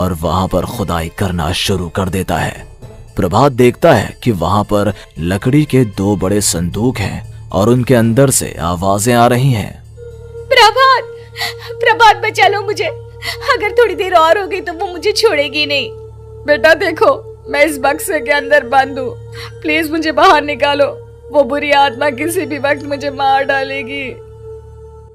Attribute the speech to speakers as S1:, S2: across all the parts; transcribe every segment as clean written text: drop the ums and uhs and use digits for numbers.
S1: और वहां पर खुदाई करना शुरू कर देता है। प्रभात देखता है कि वहां पर लकड़ी के 2 बड़े संदूक हैं और उनके अंदर से आवाजें आ रही हैं।
S2: प्रभात, प्रभात बचा लो मुझे, अगर थोड़ी देर और हो गई तो वो मुझे छोड़ेगी नहीं। बेटा देखो, मैं इस बक्से के अंदर बंद हूँ, प्लीज मुझे बाहर निकालो, वो बुरी आत्मा किसी भी वक्त मुझे मार डालेगी।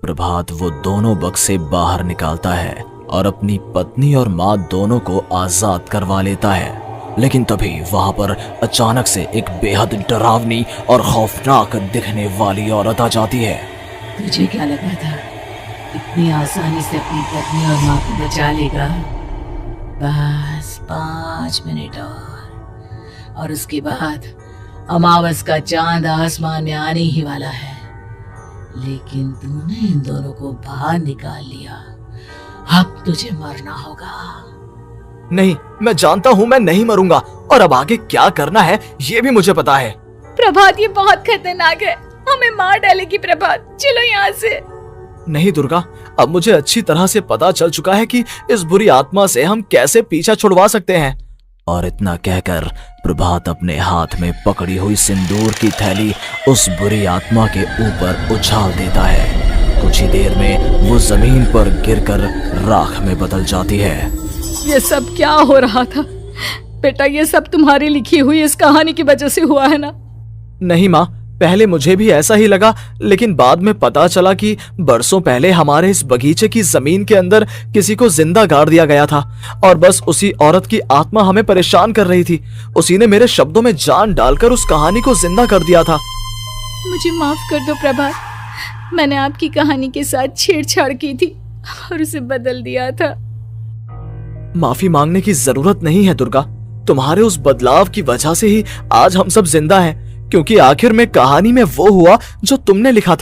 S1: प्रभात वो दोनों बक्से बाहर निकालता है और अपनी पत्नी और माँ दोनों को आजाद करवा लेता है। लेकिन तभी वहां पर अचानक से एक बेहद डरावनी और खौफनाक दिखने वाली औरत आ जाती है।
S3: तुझे क्या लगा था इतनी आसानी से अपनी पत्नी और माँ को बचा लेगा? बस 5 मिनट और उसके बाद अमावस का चांद आसमान में आने ही वाला है। लेकिन तूने इन दोनों को बाहर निकाल लिया, अब तुझे मरना होगा।
S1: नहीं, मैं जानता हूँ मैं नहीं मरूंगा, और अब आगे क्या करना है ये भी मुझे पता है।
S2: प्रभात, ये बहुत खतरनाक है, हमें मार डालेगी। प्रभात, चलो यहाँ से।
S1: नहीं दुर्गा, अब मुझे अच्छी तरह से पता चल चुका है कि इस बुरी आत्मा से हम कैसे पीछा छुड़वा सकते हैं। और इतना कहकर प्रभात अपने हाथ में पकड़ी हुई सिंदूर की थैली उस बुरी आत्मा के ऊपर उछाल देता है। कुछ ही देर में वो जमीन पर गिरकर राख में बदल जाती है।
S2: ये सब क्या हो रहा था बेटा? ये सब तुम्हारी लिखी हुई इस कहानी की वजह से हुआ है ना?
S1: नहीं माँ, पहले मुझे भी ऐसा ही लगा, लेकिन बाद में पता चला कि बरसों पहले हमारे इस बगीचे की जमीन के अंदर किसी को जिंदा गाड़ दिया गया था और बस उसी औरत की आत्मा हमें परेशान कर रही थी। उसी ने मेरे शब्दों में जान डालकर उस कहानी को जिंदा कर दिया था।
S2: मुझे माफ कर दो प्रभात, मैंने आपकी कहानी के साथ छेड़छाड़ की थी और उसे बदल दिया था।
S1: माफी मांगने की जरूरत नहीं है दुर्गा, तुम्हारे उस बदलाव की वजह से ही आज हम सब जिंदा हैं, क्योंकि आखिर में कहानी में वो हुआ जो तुमने लिखा था।